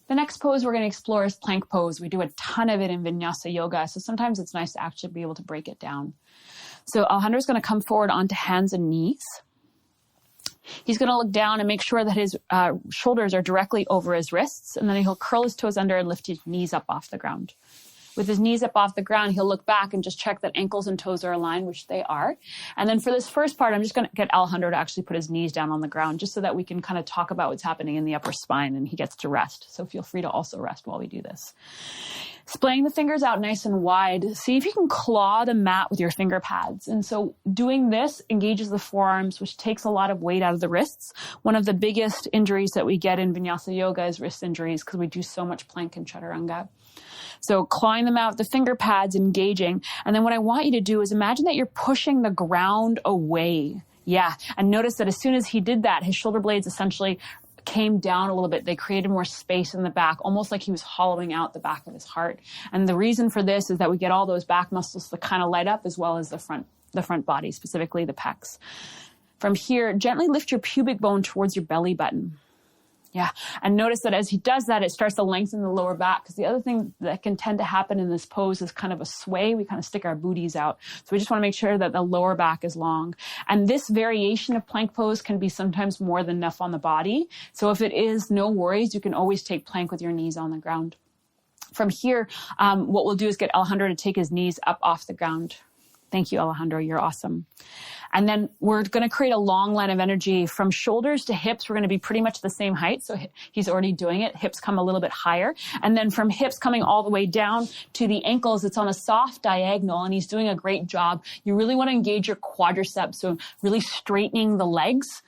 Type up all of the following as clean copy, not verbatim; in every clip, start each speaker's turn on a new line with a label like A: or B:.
A: The next pose we're going to explore is plank pose. We do a ton of it in Vinyasa Yoga, so sometimes it's nice to actually be able to break it down. So Alejandro's going to come forward onto hands and knees. He's going to look down and make sure that his shoulders are directly over his wrists, and then he'll curl his toes under and lift his knees up off the ground. With his knees up off the ground, he'll look back and just check that ankles and toes are aligned, which they are. And then for this first part, I'm just going to get Alejandro to actually put his knees down on the ground just so that we can kind of talk about what's happening in the upper spine and he gets to rest. So feel free to also rest while we do this. Splaying the fingers out nice and wide. See if you can claw the mat with your finger pads. And so doing this engages the forearms, which takes a lot of weight out of the wrists. One of the biggest injuries that we get in Vinyasa Yoga is wrist injuries because we do so much plank and chaturanga. So clawing them out, the finger pads, engaging. And then what I want you to do is imagine that you're pushing the ground away. Yeah. And notice that as soon as he did that, his shoulder blades essentially came down a little bit. They created more space in the back, almost like he was hollowing out the back of his heart. And the reason for this is that we get all those back muscles to kind of light up as well as the front body, specifically the pecs. From here, gently lift your pubic bone towards your belly button. Yeah. And notice that as he does that, it starts to lengthen the lower back, because the other thing that can tend to happen in this pose is kind of a sway. We kind of stick our booties out. So we just want to make sure that the lower back is long. And this variation of plank pose can be sometimes more than enough on the body. So if it is, no worries. You can always take plank with your knees on the ground. From here, what we'll do is get Alejandro to take his knees up off the ground. Thank you, Alejandro. You're awesome. And then we're going to create a long line of energy from shoulders to hips. We're going to be pretty much the same height. So he's already doing it. Hips come a little bit higher. And then from hips coming all the way down to the ankles, it's on a soft diagonal, and he's doing a great job. You really want to engage your quadriceps. So really straightening the legs,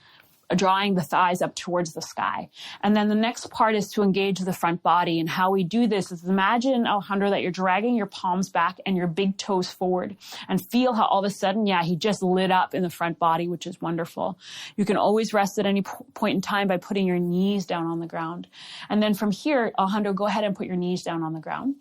A: drawing the thighs up towards the sky. And then the next part is to engage the front body. And how we do this is imagine, Alejandro, that you're dragging your palms back and your big toes forward, and feel how all of a sudden, he just lit up in the front body, which is wonderful. You can always rest at any point in time by putting your knees down on the ground. And then from here, Alejandro, go ahead and put your knees down on the ground.